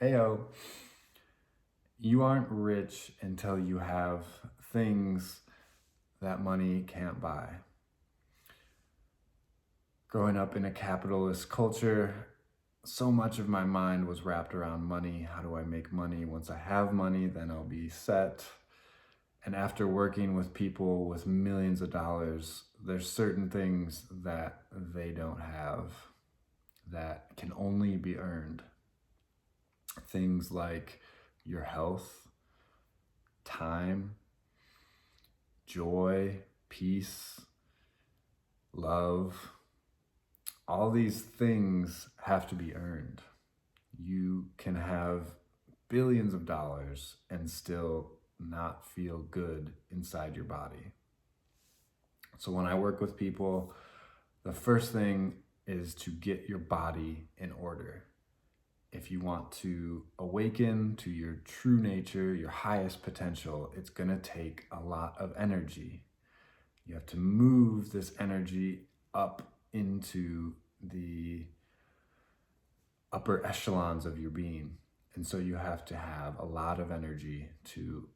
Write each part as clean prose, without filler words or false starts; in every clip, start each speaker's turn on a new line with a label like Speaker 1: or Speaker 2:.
Speaker 1: Ayo, you aren't rich until you have things that money can't buy. Growing up in a capitalist culture, so much of my mind was wrapped around money. How do I make money? Once I have money, then I'll be set. And after working with people with millions of dollars, there's certain things that they don't have that can only be earned. Things like your health, time, joy, peace, love. All these things have to be earned. You can have billions of dollars and still not feel good inside your body. So when I work with people, the first thing is to get your body in order. If you want to awaken to your true nature, your highest potential, it's going to take a lot of energy. You have to move this energy up into the upper echelons of your being. And so you have to have a lot of energy to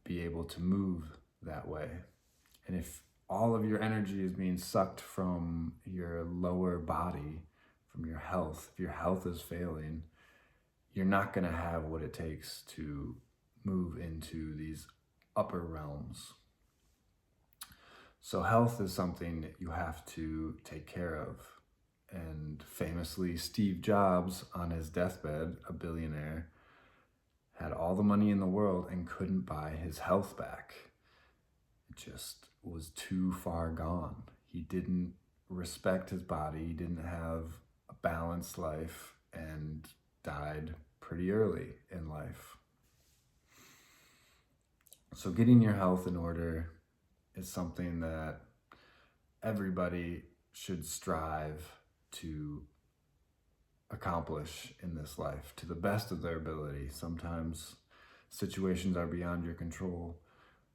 Speaker 1: be able to move that way. And if all of your energy is being sucked from your lower body, from your health, if your health is failing, you're not going to have what it takes to move into these upper realms. So health is something that you have to take care of. And famously, Steve Jobs, on his deathbed, a billionaire, had all the money in the world and couldn't buy his health back. It just was too far gone. He didn't respect his body. He didn't have a balanced life and died pretty early in life. So getting your health in order is something that everybody should strive to accomplish in this life to the best of their ability. Sometimes situations are beyond your control,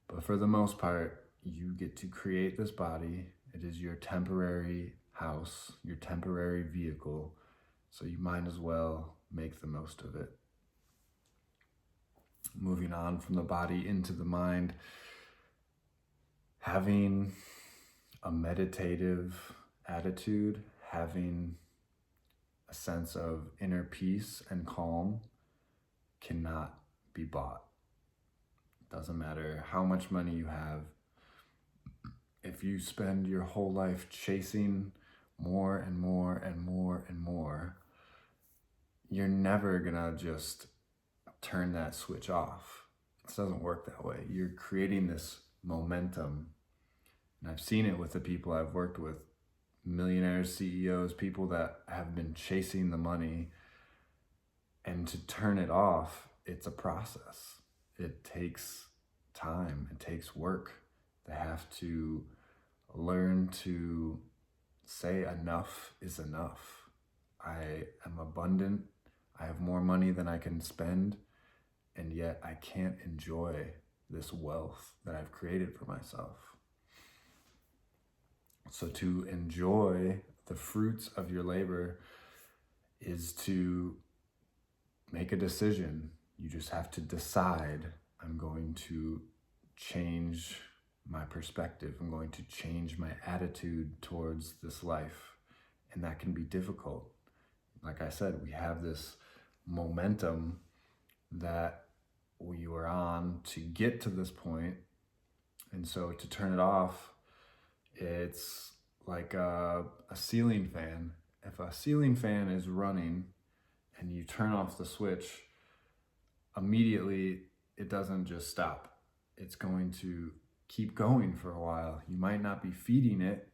Speaker 1: but for the most part, you get to create this body. It is your temporary house, your temporary vehicle, so you might as well make the most of it. Moving on from the body into the mind, having a meditative attitude, having a sense of inner peace and calm cannot be bought. Doesn't matter how much money you have. If you spend your whole life chasing more and more and more and more, you're never gonna just turn that switch off. It doesn't work that way. You're creating this momentum. And I've seen it with the people I've worked with, millionaires, CEOs, people that have been chasing the money. And to turn it off, it's a process. It takes time, it takes work. They have to learn to say enough is enough. I am abundant. I have more money than I can spend, and yet I can't enjoy this wealth that I've created for myself. So to enjoy the fruits of your labor is to make a decision. You just have to decide, I'm going to change my perspective. I'm going to change my attitude towards this life. And that can be difficult. Like I said, we have this momentum that we were on to get to this point. And so to turn it off, it's like a ceiling fan. If a ceiling fan is running and you turn off the switch, immediately it doesn't just stop. It's going to keep going for a while. You might not be feeding it,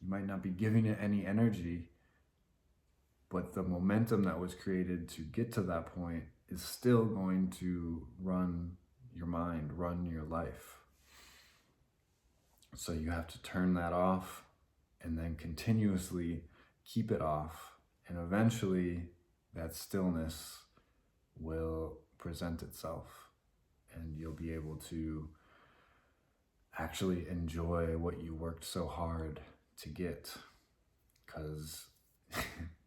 Speaker 1: you might not be giving it any energy, but the momentum that was created to get to that point is still going to run your mind, run your life. So you have to turn that off and then continuously keep it off. And eventually that stillness will present itself and you'll be able to actually enjoy what you worked so hard to get. Because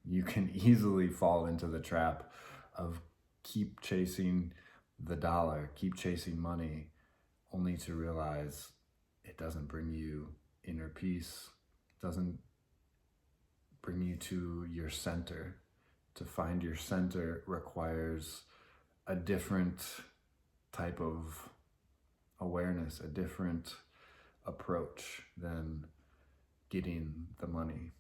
Speaker 1: you can easily fall into the trap of keep chasing the dollar, keep chasing money, only to realize it doesn't bring you inner peace, doesn't bring you to your center. To find your center requires a different type of awareness, a different approach than getting the money.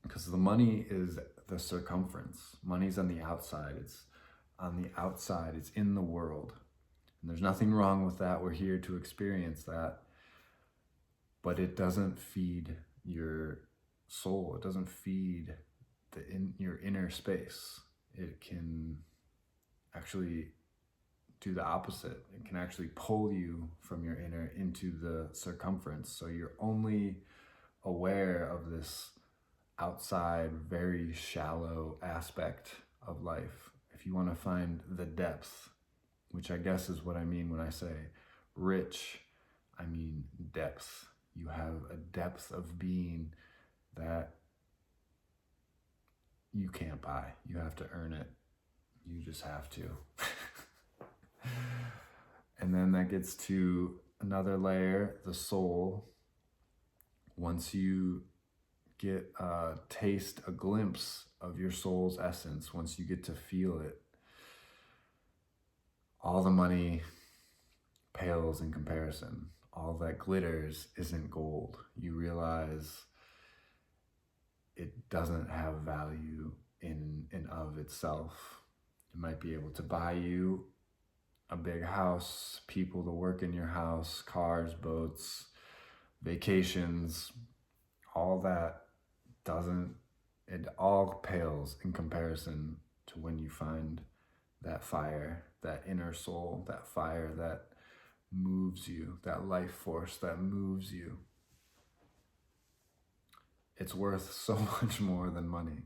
Speaker 1: Because the money is the circumference. Money's on the outside. It's on the outside. It's in the world. And there's nothing wrong with that. We're here to experience that. But it doesn't feed your soul. It doesn't feed your inner space. It can actually do the opposite. It can actually pull you from your inner into the circumference. So you're only aware of this outside, very shallow aspect of life. If you want to find the depth, which I guess is what I mean when I say rich, I mean depth. You have a depth of being that you can't buy. You have to earn it. You just have to. And then that gets to another layer, the soul. Once you get a taste, a glimpse of your soul's essence, once you get to feel it, all the money pales in comparison. All that glitters isn't gold. You realize it doesn't have value in and of itself. It might be able to buy you a big house, people to work in your house, cars, boats, vacations, all that it all pales in comparison to when you find that fire, that inner soul, that fire that moves you, that life force that moves you. It's worth so much more than money.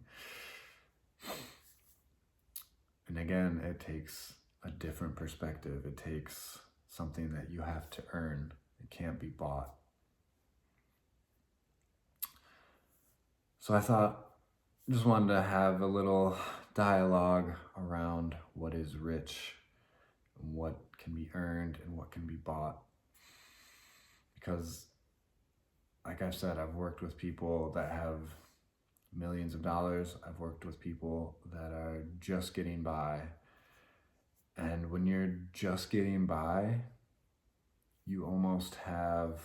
Speaker 1: And again, it takes a different perspective. It takes something that you have to earn. It can't be bought. So I thought, just wanted to have a little dialogue around what is rich, and what can be earned, and what can be bought. Because, like I've said, I've worked with people that have millions of dollars. I've worked with people that are just getting by. And when you're just getting by, you almost have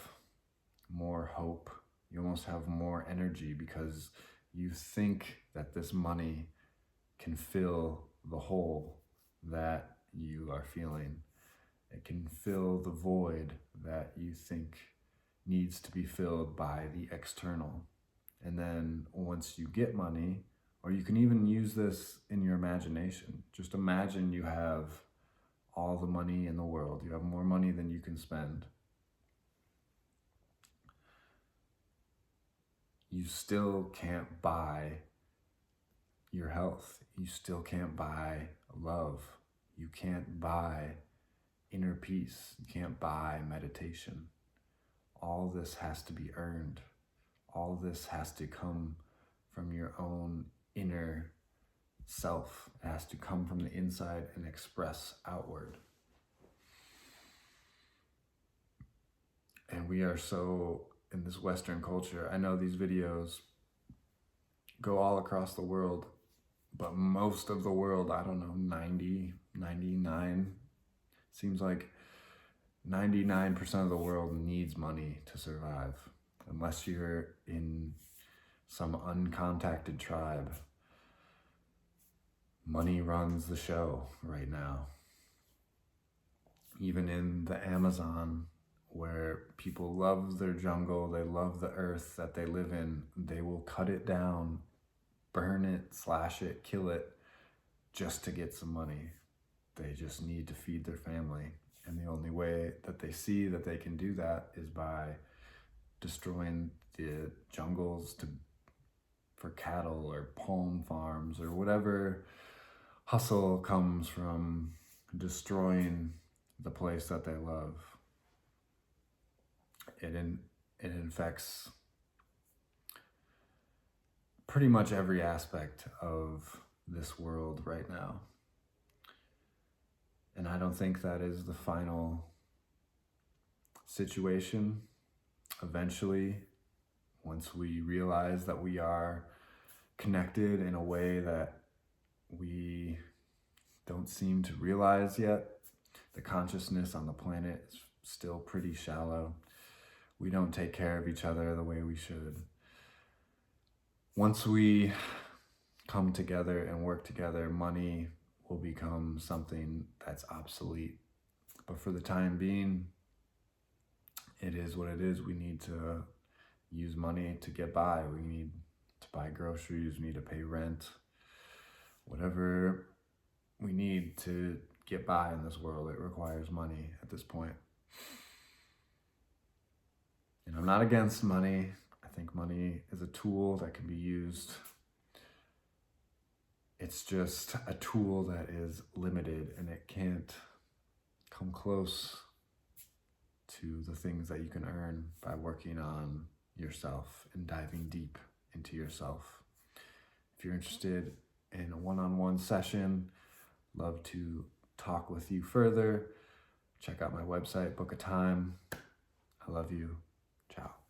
Speaker 1: more hope. You almost have more energy because you think that this money can fill the hole that you are feeling. It can fill the void that you think needs to be filled by the external. And then once you get money, or you can even use this in your imagination. Just imagine you have all the money in the world. You have more money than you can spend. You still can't buy your health. You still can't buy love. You can't buy inner peace. You can't buy meditation. All this has to be earned. All this has to come from your own inner self. It has to come from the inside and express outward. And we are so, in this Western culture, I know these videos go all across the world, but most of the world, I don't know, 90, 99, seems like 99% of the world needs money to survive. Unless you're in some uncontacted tribe, money runs the show right now. Even in the Amazon, where people love their jungle, they love the earth that they live in, they will cut it down, burn it, slash it, kill it, just to get some money. They just need to feed their family. And the only way that they see that they can do that is by destroying the jungles for cattle or palm farms or whatever hustle comes from destroying the place that they love. It infects pretty much every aspect of this world right now. And I don't think that is the final situation. Eventually, once we realize that we are connected in a way that we don't seem to realize yet, the consciousness on the planet is still pretty shallow. We don't take care of each other the way we should. Once we come together and work together, money will become something that's obsolete. But for the time being, it is what it is. We need to use money to get by. We need to buy groceries, we need to pay rent, whatever we need to get by in this world, it requires money at this point. And I'm not against money. I think money is a tool that can be used. It's just a tool that is limited, and it can't come close to the things that you can earn by working on yourself and diving deep into yourself. If you're interested in a one-on-one session, love to talk with you further. Check out my website, book a time. I love you. Ciao.